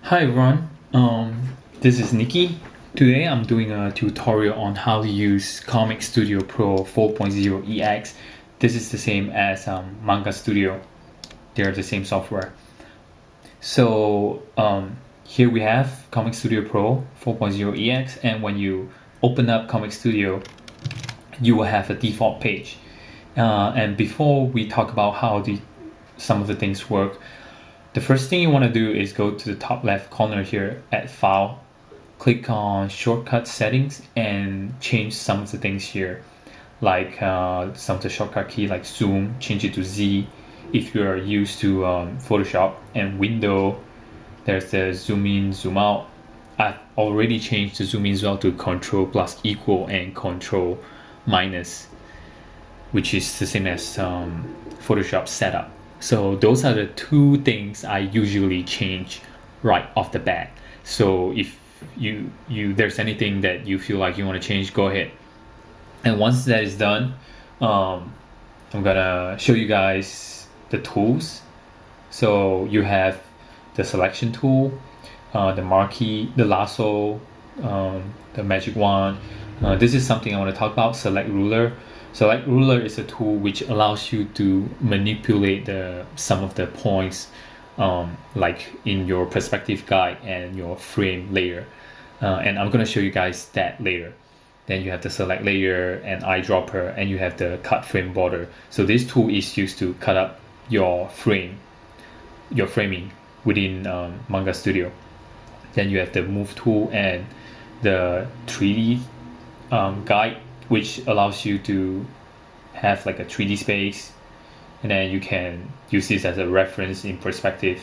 Hi everyone, this is Nikki. Today I'm doing a tutorial on how to use Comic Studio Pro 4.0 EX. This is the same as Manga Studio. They're the same software. So here we have Comic Studio Pro 4.0 EX, and when you open up Comic Studio, you will have a default page. And before we talk about how some of the things work, the first thing you want to do is go to the top left corner here at File, click on Shortcut Settings, and change some of the things here, like some of the shortcut key like Zoom, change it to Z. If you are used to Photoshop and Window, there's the Zoom In, Zoom Out. I've already changed the Zoom In, Zoom Out to Control plus equal and Control minus, which is the same as Photoshop setup. So those are the two things I usually change right off the bat. So if you there's anything that you feel like you want to change, go ahead. And once that is done, I'm gonna show you guys the tools. So you have the selection tool, the marquee, the lasso, the magic wand. This is something I want to talk about. Select ruler. Select ruler is a tool which allows you to manipulate some of the points, like in your perspective guide and your frame layer. And I'm gonna show you guys that later. Then you have the select layer and eyedropper, and you have the cut frame border. So this tool is used to cut up your framing within Manga Studio. Then you have the move tool and the 3D guide, which allows you to have like a 3D space, and then you can use this as a reference in perspective.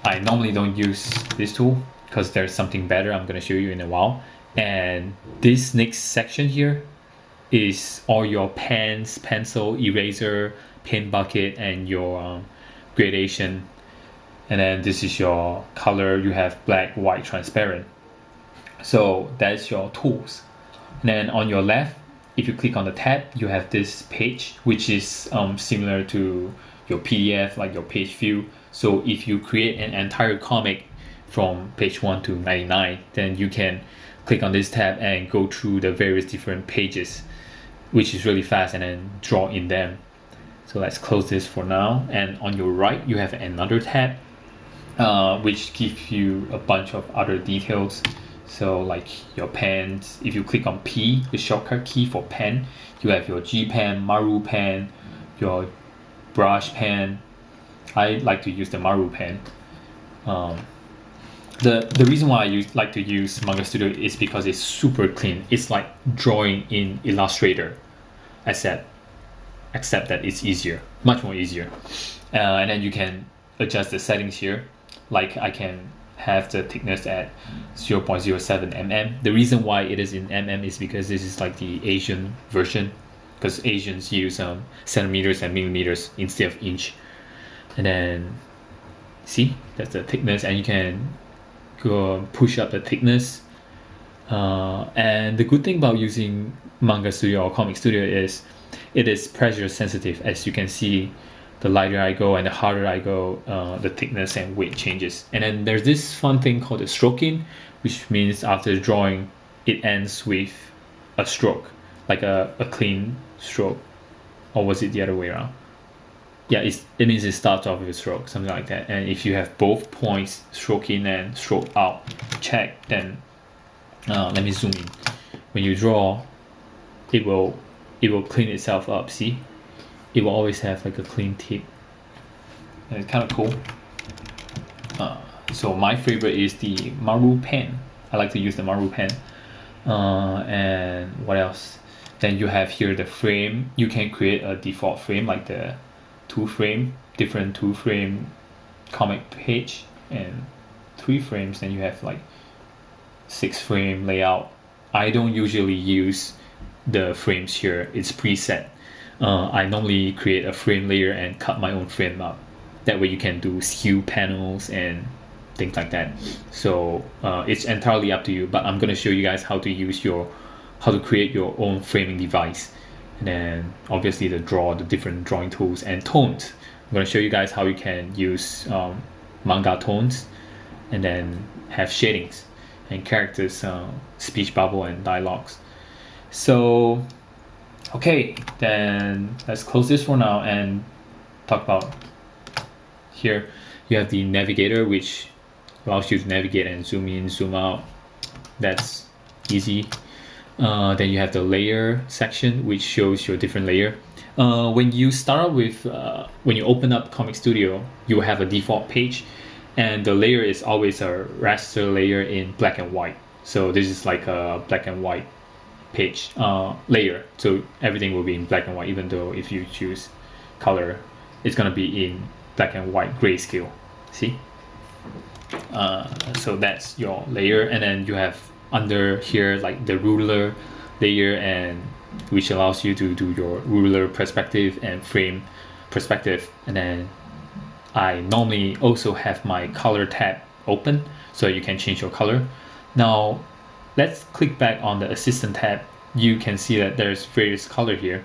I normally don't use this tool because there's something better I'm going to show you in a while. And this next section here is all your pens, pencil, eraser, pen bucket, and your gradation. And then this is your color. You have black, white, transparent. So that's your tools. And then on your left, if you click on the tab, you have this page, which is similar to your PDF, like your page view. So if you create an entire comic from page 1 to 99, then you can click on this tab and go through the various different pages, which is really fast, and then draw in them. So let's close this for now. And on your right, you have another tab, which gives you a bunch of other details. So like your pens, if you click on P, the shortcut key for pen, you have your G pen, Maru pen, your brush pen. I like to use the Maru pen. The reason why I like to use Manga Studio is because it's super clean. It's like drawing in Illustrator, except that it's easier, much more easier. And then you can adjust the settings here. Like I can have the thickness at 0.07 mm. The reason why it is in mm is because this is like the Asian version, because Asians use centimeters and millimeters instead of inch. And then see, that's the thickness, and you can go push up the thickness. And the good thing about using Manga Studio or Comic Studio is it is pressure sensitive. As you can see, the lighter I go and the harder I go, the thickness and weight changes. And then there's this fun thing called the stroking, which means after drawing, it ends with a stroke, like a clean stroke. Or was it the other way around? Yeah, it means it starts off with a stroke, something like that. And if you have both points, stroke in and stroke out, check, then let me zoom in. When you draw, it will clean itself up, see? It will always have like a clean tip, and it's kind of cool. So my favorite is the Maru pen. I like to use the Maru pen. And what else? Then you have here the frame. You can create a default frame, like the different two frame comic page, and 3 frames. Then you have like 6 frame layout. I don't usually use the frames here. It's preset. I normally create a frame layer and cut my own frame up. That way you can do skew panels and things like that. So it's entirely up to you, but I'm gonna show you guys how to create your own framing device. And then obviously the different drawing tools and tones. I'm gonna show you guys how you can use manga tones and then have shadings and characters, speech bubble and dialogues. So okay, then let's close this for now and talk about here. You have the navigator, which allows you to navigate and zoom in, zoom out. That's easy. Then you have the layer section, which shows your different layer. When you start with, when you open up Comic Studio, you will have a default page, and the layer is always a raster layer in black and white. So this is like a black and white page layer. So everything will be in black and white, even though if you choose color, it's gonna be in black and white grayscale. See? So that's your layer, and then you have under here like the ruler layer, and which allows you to do your ruler perspective and frame perspective. And then I normally also have my color tab open so you can change your color. Now let's click back on the assistant tab. You can see that there's various color here,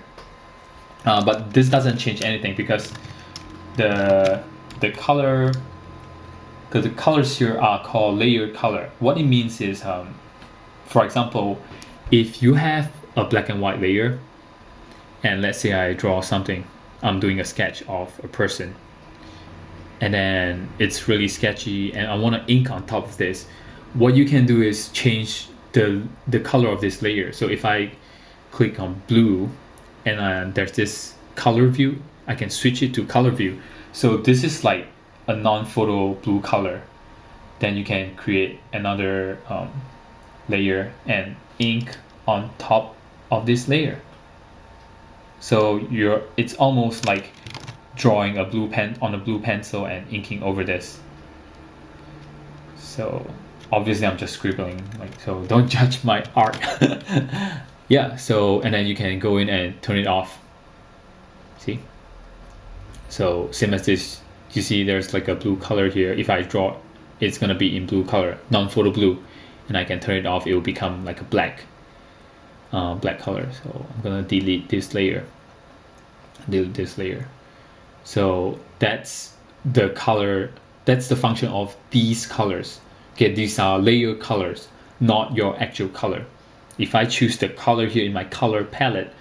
but this doesn't change anything because the color, because the colors here are called layer color. What it means is, for example, if you have a black and white layer, and let's say I draw something, I'm doing a sketch of a person, and then it's really sketchy and I want to ink on top of this, what you can do is change the color of this layer. So if I click on blue and there's this color view, I can switch it to color view. So this is like a non-photo blue color. Then you can create another layer and ink on top of this layer. So it's almost like drawing a blue pen on a blue pencil and inking over this. So obviously I'm just scribbling, like, so don't judge my art. Yeah, so and then you can go in and turn it off. See? So same as this, you see there's like a blue color here. If I draw, it's gonna be in blue color, non-photo blue, and I can turn it off, it will become like a black color. So I'm gonna delete this layer. So that's the color, that's the function of these colors. Okay, these are layer colors, not your actual color. If I choose the color here in my color palette,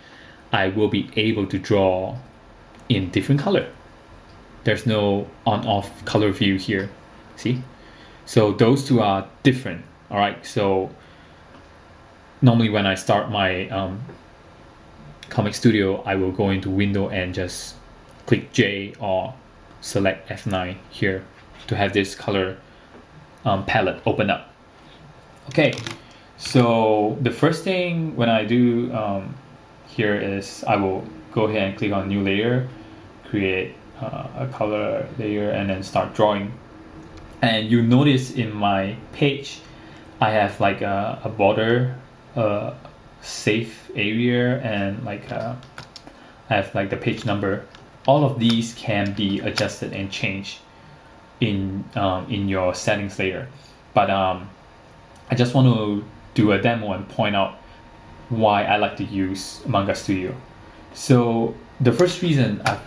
I will be able to draw in different color. There's no on-off color view here. See? So those two are different. All right. So normally when I start my Comic Studio, I will go into Window and just click J or select F9 here to have this color palette open up. Okay. So the first thing when I do here is I will go ahead and click on New Layer, create a color layer, and then start drawing. And you notice in my page I have like a border, safe area, and like I have like the page number. All of these can be adjusted and changed in your settings layer. But I just want to do a demo and point out why I like to use Manga Studio. So the first reason I've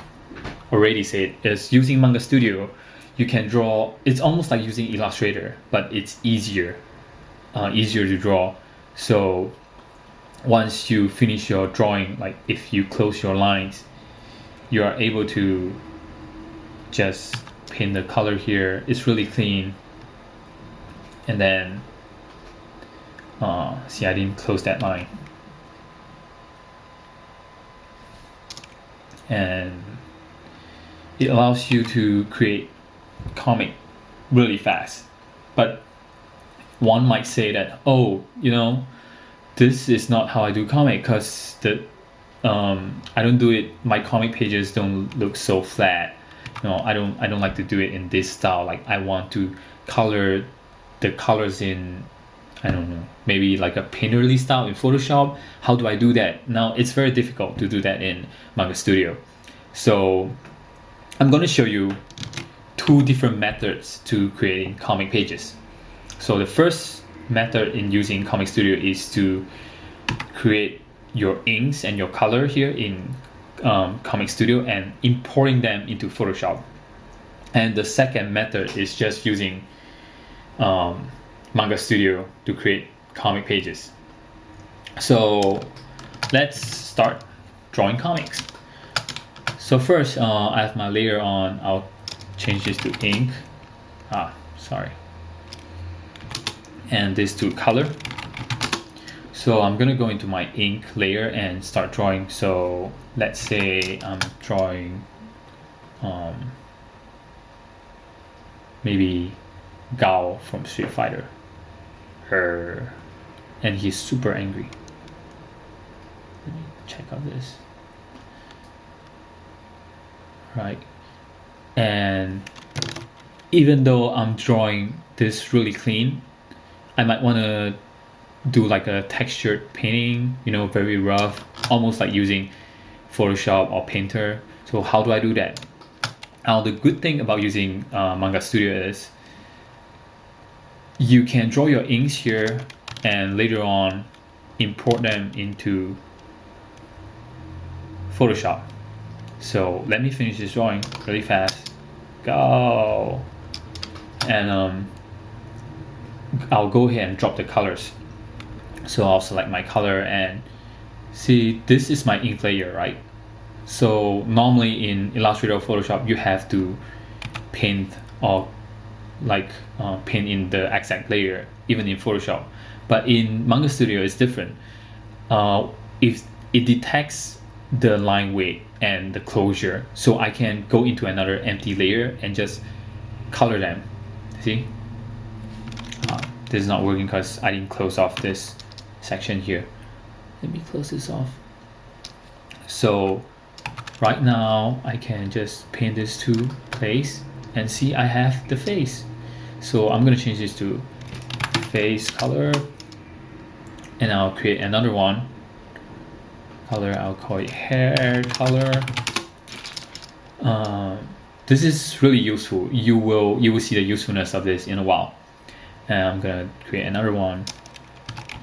already said is using Manga Studio, you can draw, it's almost like using Illustrator, but it's easier to draw. So once you finish your drawing, like if you close your lines, you are able to just paint the color here. It's really clean. And then see, I didn't close that line. And it allows you to create comic really fast. But one might say that, oh, you know, this is not how I do comic, because I don't do it, my comic pages don't look so flat. You know, I don't like to do it in this style. Like I want to color the colors in, I don't know, maybe like a painterly style in Photoshop. How do I do that? Now it's very difficult to do that in Manga Studio. So I'm going to show you two different methods to creating comic pages. So the first method in using Comic Studio is to create your inks and your color here in Comic Studio and importing them into Photoshop. And the second method is just using Manga Studio to create comic pages. So let's start drawing comics. So first, I have my layer on. I'll change this to ink. Sorry. And this to color. So I'm gonna go into my ink layer and start drawing. So let's say I'm drawing maybe Gao from Street Fighter. And he's super angry. Let me check out this. Right. And even though I'm drawing this really clean, I might want to do like a textured painting, very rough, almost like using Photoshop or Painter. So how do I do that? Now the good thing about using Manga Studio is you can draw your inks here and later on import them into Photoshop. So let me finish this drawing really fast. Go! And I'll go ahead and drop the colors. So I'll select my color and see, this is my ink layer, right? So normally in Illustrator or Photoshop, you have to paint or paint in the exact layer, even in Photoshop. But in Manga Studio, it's different. If it detects the line weight and the closure, so I can go into another empty layer and just color them. See, this is not working because I didn't close off this section here. Let me close this off. So right now I can just paint this to place and see I have the face. So I'm gonna change this to face color and I'll create another one. Color, I'll call it hair color. This is really useful. You will see the usefulness of this in a while. And I'm gonna create another one.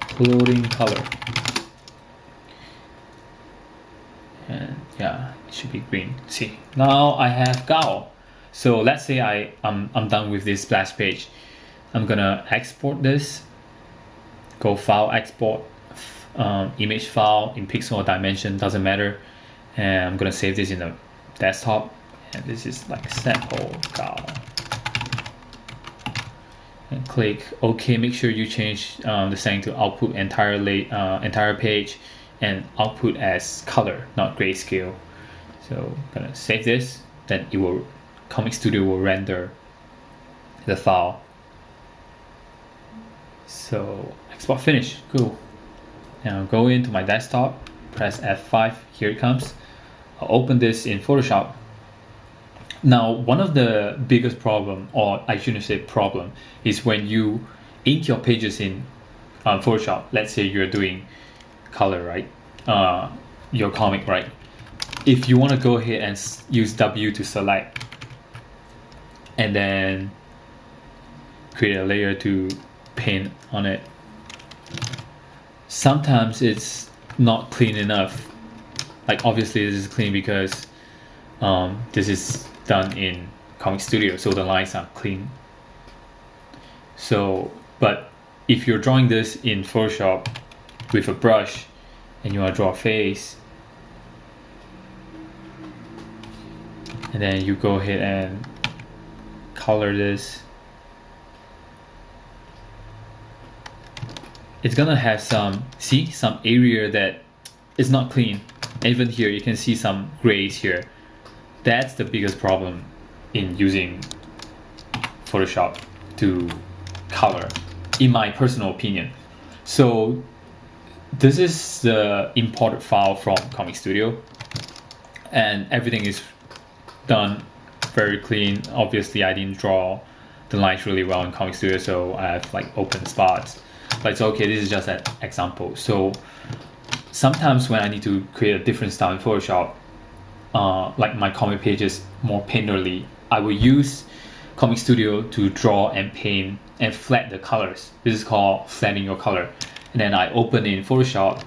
Clothing color. And yeah, it should be green. See, now I have Gao. So let's say I'm done with this splash page. I'm gonna export this. Go file, export. Image file in pixel or dimension, doesn't matter, and I'm gonna save this in the desktop, and this is like sample Gao, and click OK. Make sure you change the setting to output entire page and output as color, not grayscale. So I'm gonna save this, then Comic Studio will render the file. So export finish, cool. Now go into my desktop, press F5, here it comes. I'll open this in Photoshop. Now, one of the biggest problem, or I shouldn't say problem, is when you ink your pages in Photoshop. Let's say you're doing color, right? Your comic, right? If you want to go ahead and use W to select, and then create a layer to paint on it, sometimes it's not clean enough. Like obviously this is clean because this is done in Comic Studio, so the lines are clean. So, but if you're drawing this in Photoshop with a brush and you want to draw a face, and then you go ahead and color this, it's gonna have some area that is not clean. Even here you can see some grays here. That's the biggest problem in using Photoshop to color, in my personal opinion. So this is the imported file from Comic Studio, and everything is done very clean. Obviously I didn't draw the lines really well in Comic Studio, so I have like open spots. But it's okay, this is just an example. So sometimes when I need to create a different style in Photoshop, like my comic pages more painterly, I will use Comic Studio to draw and paint and flat the colors. This is called flattening your color. And then I open in Photoshop,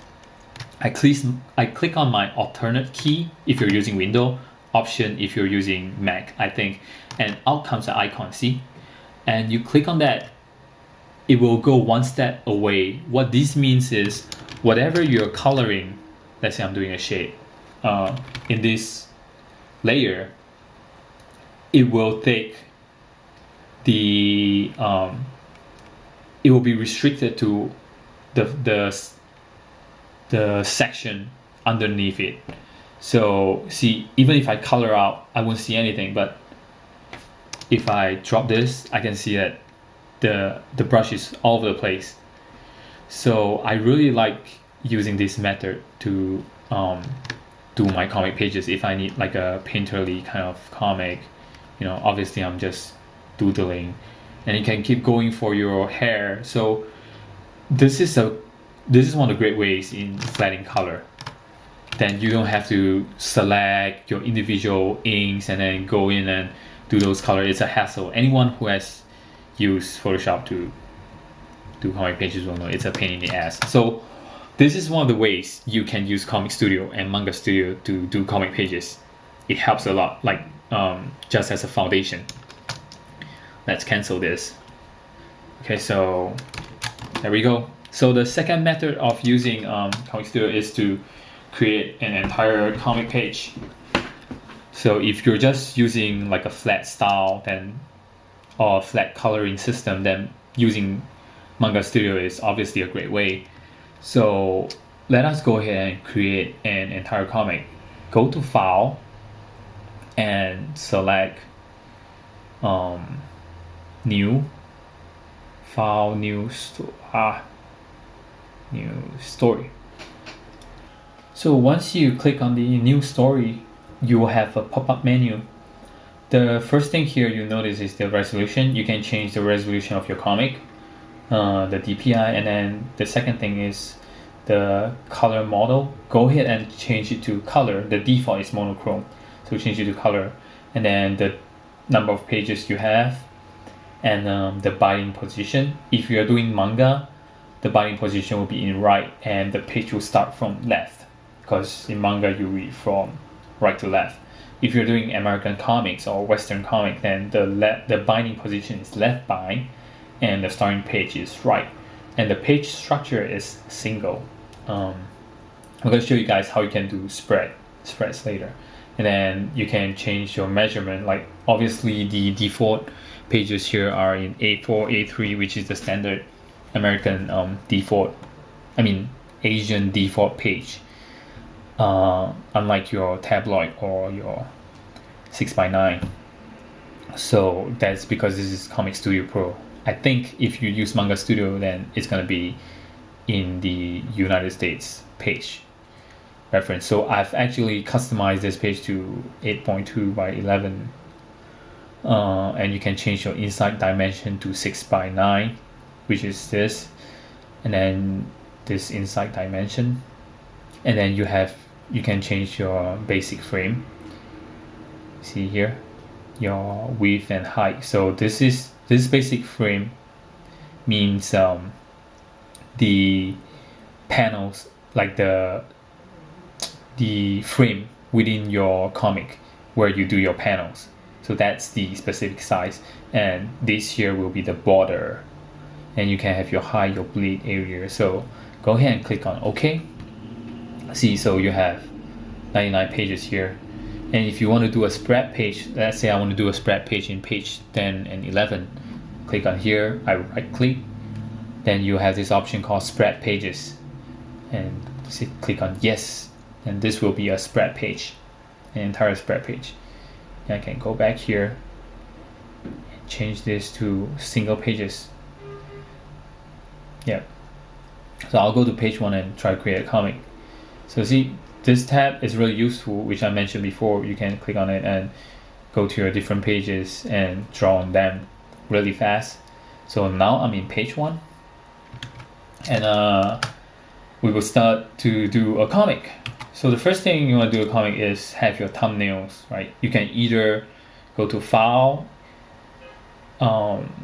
I click on my alternate key if you're using Windows, Option if you're using Mac, I think, and out comes the icon, see? And you click on that, it will go one step away. What this means is whatever you're coloring, let's say I'm doing a shade in this layer, it will take the it will be restricted to the section underneath it. So see, even if I color out, I won't see anything, but if I drop this, I can see that the brush is all over the place. So I really like using this method to do my comic pages. If I need like a painterly kind of comic, obviously I'm just doodling, and you can keep going for your hair. So this is one of the great ways in flattening color. Then you don't have to select your individual inks and then go in and do those colors. It's a hassle. Anyone who has used Photoshop to do comic pages will know it's a pain in the ass. So this is one of the ways you can use Comic Studio and Manga Studio to do comic pages. It helps a lot, like just as a foundation. Let's cancel this. Okay, so there we go. So the second method of using Comic Studio is to create an entire comic page. So if you're just using like a flat style or a flat coloring system, then using Manga Studio is obviously a great way. So let us go ahead and create an entire comic. Go to File and select New File, New Story. So once you click on the New Story, you will have a pop-up menu. The first thing here you notice is the resolution. You can change the resolution of your comic, the DPI, and then the second thing is the color model. Go ahead and change it to color. The default is monochrome, so change it to color, and then the number of pages you have, and the binding position. If you are doing manga, the binding position will be in right, and the page will start from left, because in manga you read from right to left. If you're doing American comics or Western comic, then the binding position is left bind, and the starting page is right, and the page structure is single. I'm going to show you guys how you can do spreads later, and then you can change your measurement. Like obviously the default pages here are in A4, A3, which is the standard American Asian default page. Unlike your tabloid or your 6x9. So that's because this is Comic Studio Pro. I think if you use Manga Studio, then it's going to be in the United States page reference. So I've actually customized this page to 8.2 by 11, and you can change your inside dimension to 6x9, which is this, and then this inside dimension, and then you can change your basic frame. See here, your width and height. So this basic frame means the panels, like the frame within your comic where you do your panels. So that's the specific size, and this here will be the border, and you can have your height, your bleed area. So go ahead and click on OK. See, so you have 99 pages here, and if you want to do a spread page, let's say I want to do a spread page in page 10 and 11, click on here, I right click, then you have this option called spread pages, and click on yes, and this will be a spread page, an entire spread page. And I can go back here and change this to single pages. Yeah, so I'll go to page 1 and try to create a comic. So see, this tab is really useful, which I mentioned before. You can click on it and go to your different pages and draw on them really fast. So now I'm in page 1, and we will start to do a comic. So the first thing you want to do a comic is have your thumbnails, right? You can either go to File, load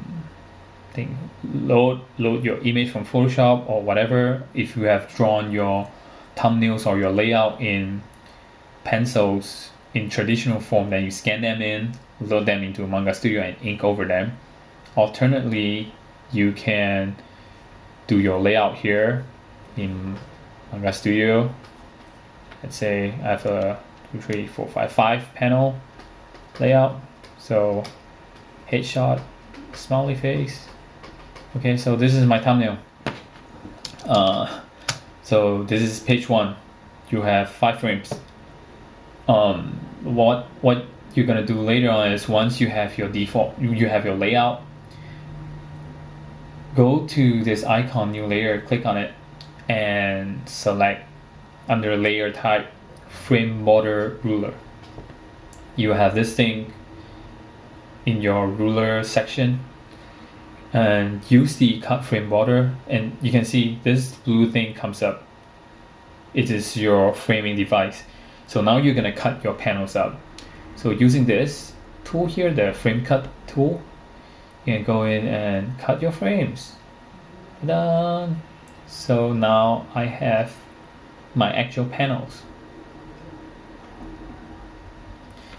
your image from Photoshop or whatever. If you have drawn your thumbnails or your layout in pencils in traditional form, then you scan them in, load them into Manga Studio and ink over them. Alternately, you can do your layout here in Manga Studio. Let's say I have a 2, 3, 4, 5 panel layout. So headshot, smiley face. Okay, so this is my thumbnail. So this is page 1. You have 5 frames. What you're gonna do later on is, once you have your default, you have your layout, go to this icon, new layer, click on it, and select under layer type, frame border ruler. You have this thing in your ruler section, and use the cut frame border, and you can see this blue thing comes up. It is your framing device. So now you're gonna cut your panels up. So using this tool here, the frame cut tool, you can go in and cut your frames. Done. So now I have my actual panels.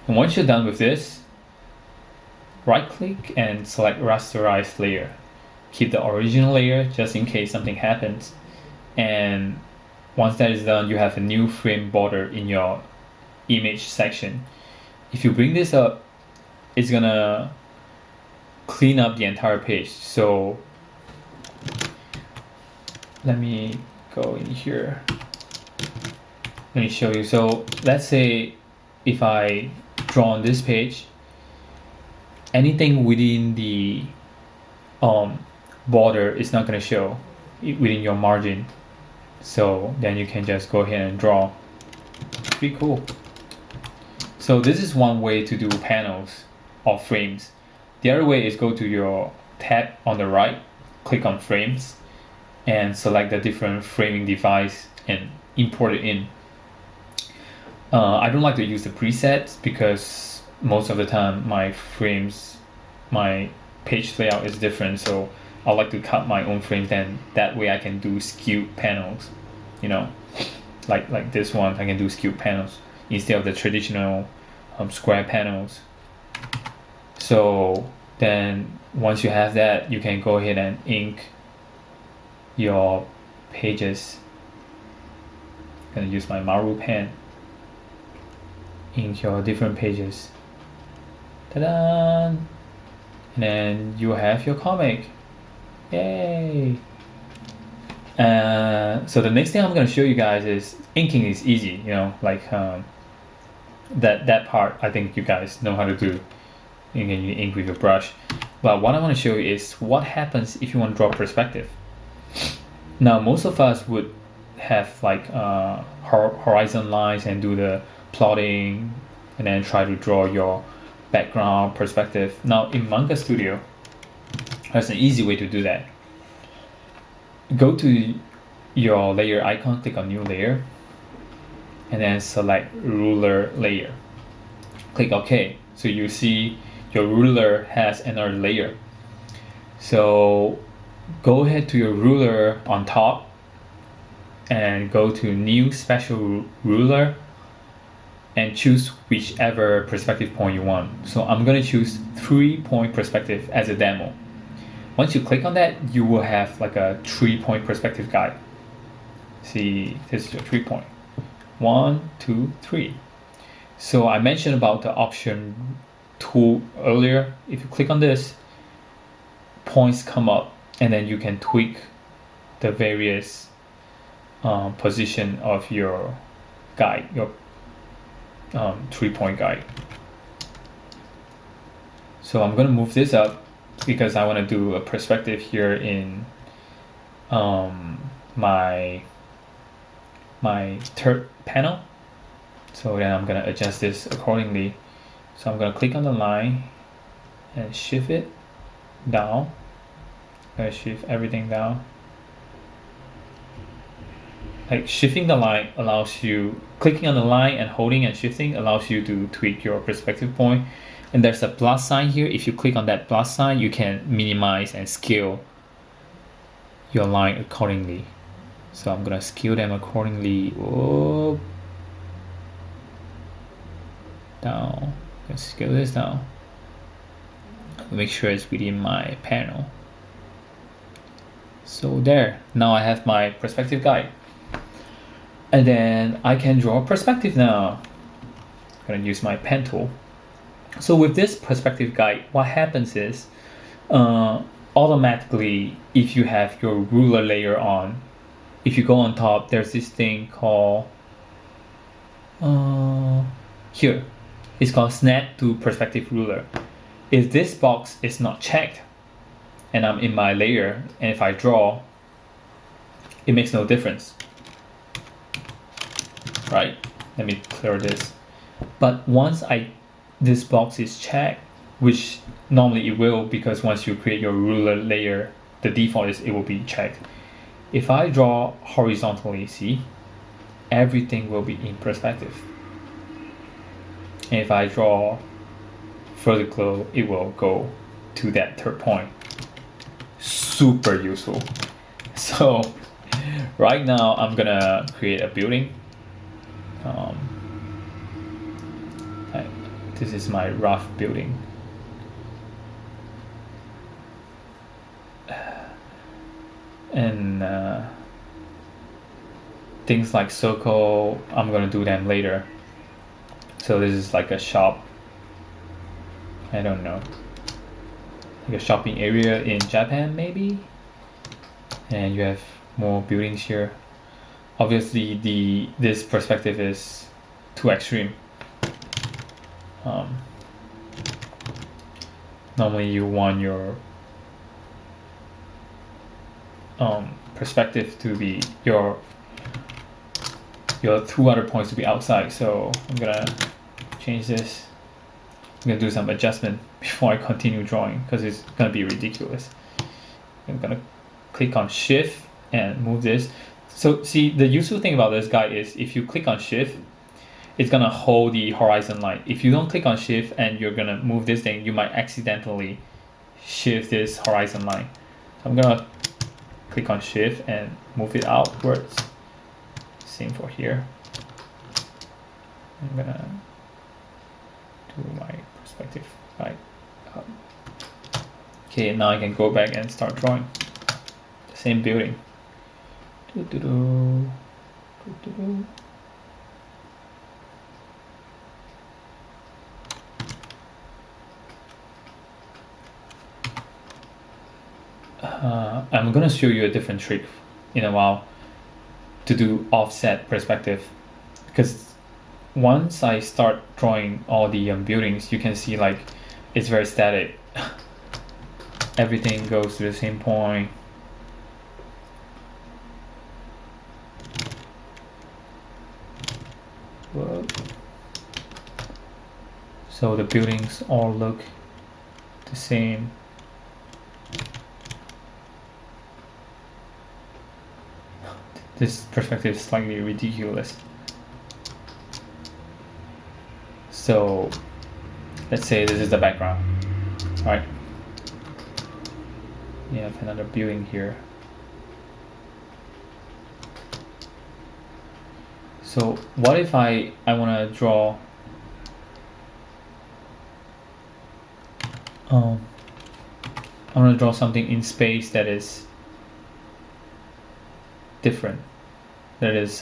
And once you're done with this, right click and select rasterize layer. Keep the original layer just in case something happens. And once that is done, you have a new frame border in your image section. If you bring this up, it's gonna clean up the entire page. So let me go in here. Let me show you. So let's say if I draw on this page, anything within the border is not going to show within your margin. So then you can just go ahead and draw. Pretty cool. So this is one way to do panels or frames. The other way is go to your tab on the right, click on frames, and select the different framing device and import it in. I don't like to use the presets because most of the time my page layout is different, so I like to cut my own frames, and that way I can do skewed panels, you know, like this one. I can do skewed panels instead of the traditional square panels. So then once you have that, you can go ahead and ink your pages. I'm gonna use my Maru pen. Ink your different pages. Ta-da! And then you have your comic. Yay! So the next thing I'm gonna show you guys is inking is easy. You know, like that part. I think you guys know how to do. You can ink with your brush. But what I want to show you is what happens if you want to draw perspective. Now, most of us would have like horizon lines and do the plotting and then try to draw your background perspective. Now in Manga Studio, there's an easy way to do that. Go to your layer icon, click on new layer, and then select ruler layer. Click OK. So you see your ruler has another layer. So go ahead to your ruler on top and go to new special ruler and choose whichever perspective point you want. So I'm going to choose 3-point perspective as a demo. Once you click on that, you will have like a 3-point perspective guide. See, this is your 3-point. 1, 2, 3. So I mentioned about the option tool earlier. If you click on this, points come up, and then you can tweak the various position of your guide, your 3-point guide. So I'm going to move this up because I want to do a perspective here in my third panel. So then I'm going to adjust this accordingly. So I'm going to click on the line and shift it down. I'm going to shift everything down. Like shifting the line allows you, clicking on the line and holding and shifting allows you to tweak your perspective point. And there's a plus sign here. If you click on that plus sign, you can minimize and scale your line accordingly. So I'm gonna scale them accordingly. Whoa. Down. Let's scale this down. Make sure it's within my panel. So there, now I have my perspective guide. And then I can draw a perspective now. I'm gonna use my pen tool. So with this perspective guide, what happens is automatically, if you have your ruler layer on, if you go on top, there's this thing called here. It's called snap to perspective ruler. If this box is not checked and I'm in my layer, and if I draw, it makes no difference, right? Let me clear this. But once this box is checked, which normally it will, because once you create your ruler layer, the default is it will be checked. If I draw horizontally, see, everything will be in perspective. And if I draw vertical, it will go to that third point. Super useful. So right now I'm gonna create a building. This is my rough building. And things like circle, I'm gonna do them later. So this is like a shop, I don't know, like a shopping area in Japan maybe. And you have more buildings here. Obviously this perspective is too extreme. Normally you want your perspective to be your two other points to be outside. So I'm gonna change this. I'm gonna do some adjustment before I continue drawing because it's gonna be ridiculous. I'm gonna click on shift and move this. So see, the useful thing about this guy is if you click on shift, it's gonna hold the horizon line. If you don't click on shift and you're gonna move this thing, you might accidentally shift this horizon line. So I'm gonna click on shift and move it outwards. Same for here. I'm gonna do my perspective right up. Okay, now I can go back and start drawing the same building. I'm gonna show you a different trick in a while to do offset perspective, because once I start drawing all the buildings, you can see like it's very static. Everything goes to the same point. Whoa. So the buildings all look the same. This perspective is slightly ridiculous. So let's say this is the background, right? You have another building here. So what if I want to draw I want to draw something in space that is different, that is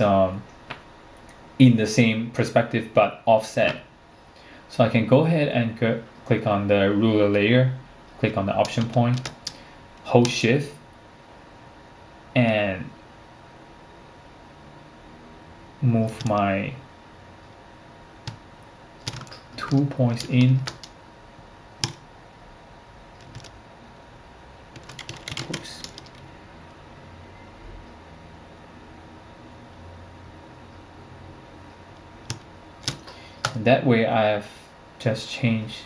in the same perspective but offset. So I can go ahead and click on the ruler layer, click on the option point, hold shift, and move my 2 points in. Oops. And that way I have just changed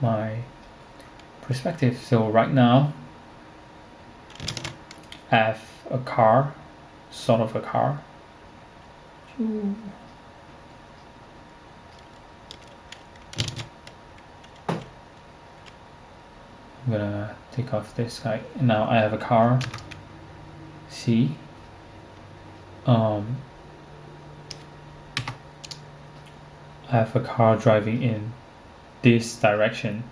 my perspective. So right now I have a car, sort of a car. I'm gonna take off this guy. And now I have a car. See? I have a car driving in this direction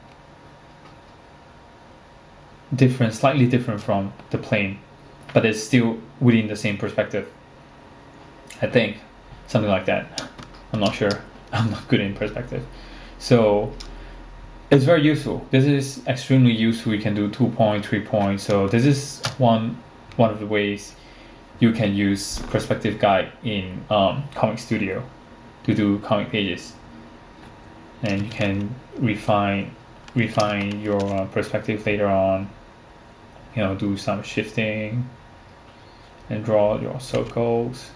slightly different from the plane, but it's still within the same perspective. I think something like that. I'm not sure. I'm not good in perspective. So it's very useful. This is extremely useful. You can do 2-point, 3-point. So this is one of the ways you can use perspective guide in Comic Studio to do comic pages, and you can refine your perspective later on. You know, do some shifting and draw your circles.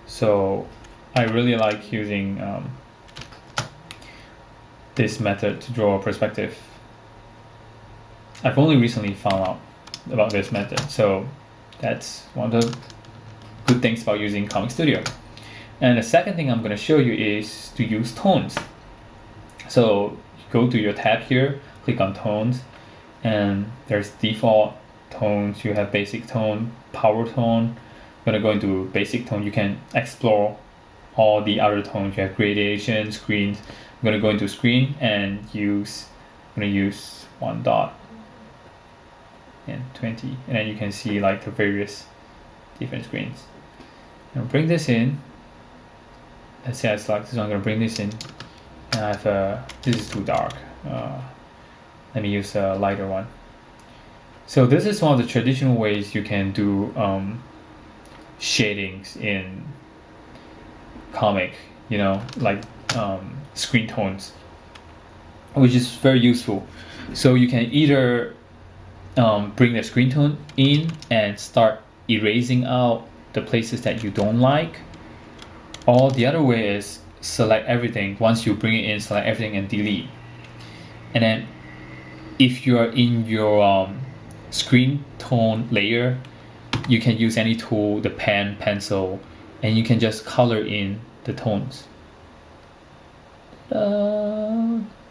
So I really like using this method to draw a perspective. I've only recently found out about this method, so that's one of the good things about using Comic Studio. And the second thing I'm going to show you is to use tones. So go to your tab here, click on tones, and there's default tones. You have basic tone, power tone. I'm going to go into basic tone. You can explore all the other tones. You have gradation, screens. I'm going to go into screen and I'm going to use 1 dot and 20, and then you can see like the various different screens. And bring this in. Let's say I select this one. I'm going to bring this in, and I have this is too dark. Let me use a lighter one. So this is one of the traditional ways you can do shadings in comic, you know, like screen tones, which is very useful. So you can either bring the screen tone in and start erasing out the places that you don't like, or the other way is select everything. Once you bring it in, select everything and delete. And then if you are in your screen tone layer, you can use any tool, the pen, pencil, and you can just color in the tones.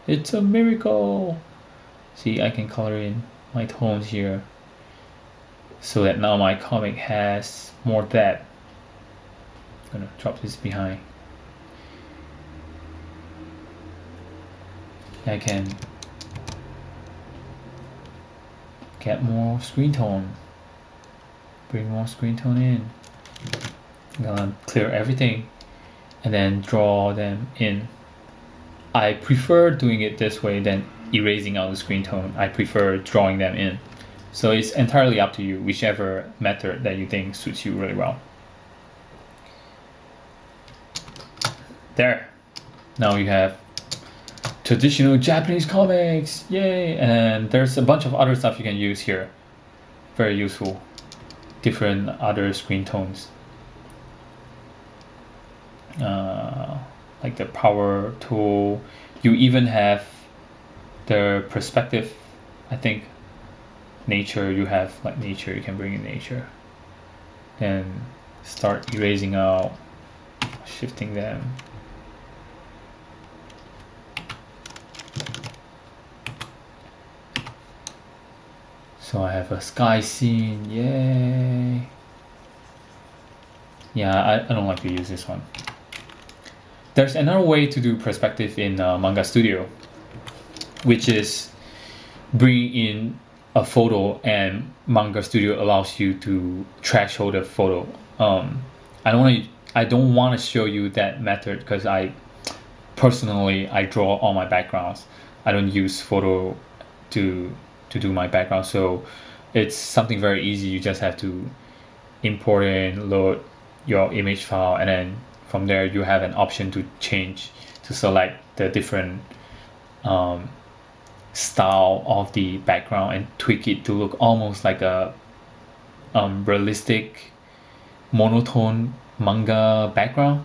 It's a miracle. See, I can color in my tones here so that now my comic has more depth. I'm gonna drop this behind. I can get more screen tone, bring more screen tone in. I'm gonna clear everything and then draw them in. I prefer doing it this way than erasing out the screen tone. I prefer drawing them in. So it's entirely up to you, whichever method that you think suits you really well. There. Now you have traditional Japanese comics, yay! And there's a bunch of other stuff you can use here. Very useful. Different other screen tones. Like the power tool. You even have the perspective, I think. Nature, you have like nature, you can bring in nature. Then start erasing out, shifting them. So I have a sky scene, yay. Yeah, I don't like to use this one. There's another way to do perspective in Manga Studio, which is bring in a photo, and Manga Studio allows you to threshold a photo. I don't want to show you that method because I personally draw all my backgrounds. I don't use photo to do my background, so it's something very easy. You just have to import and load your image file, and then from there you have an option to change, to select the different style of the background and tweak it to look almost like a realistic monotone manga background.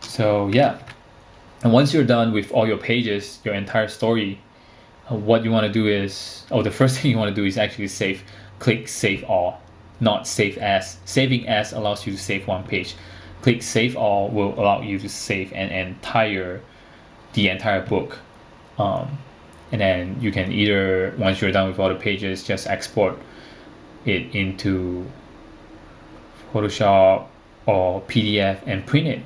So yeah, and once you're done with all your pages, your entire story, what you want to do is, the first thing you want to do is actually save. Click save all, not save as. Saving as allows you to save one page. Click save all will allow you to save the entire book. And then you can either, once you're done with all the pages, just export it into Photoshop or PDF and print it.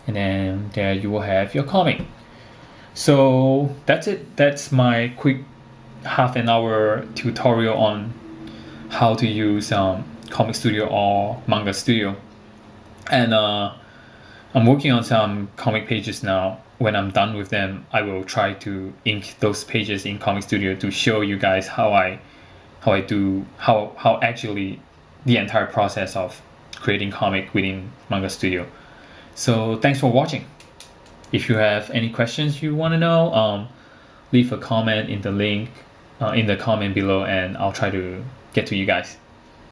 And then there you will have your comic. So that's it. That's my quick half an hour tutorial on how to use Comic Studio or Manga Studio. And I'm working on some comic pages now. When I'm done with them, I will try to ink those pages in Comic Studio to show you guys how actually the entire process of creating comic within Manga Studio. So thanks for watching. If you have any questions you want to know, leave a comment in the link in the comment below, and I'll try to get to you guys.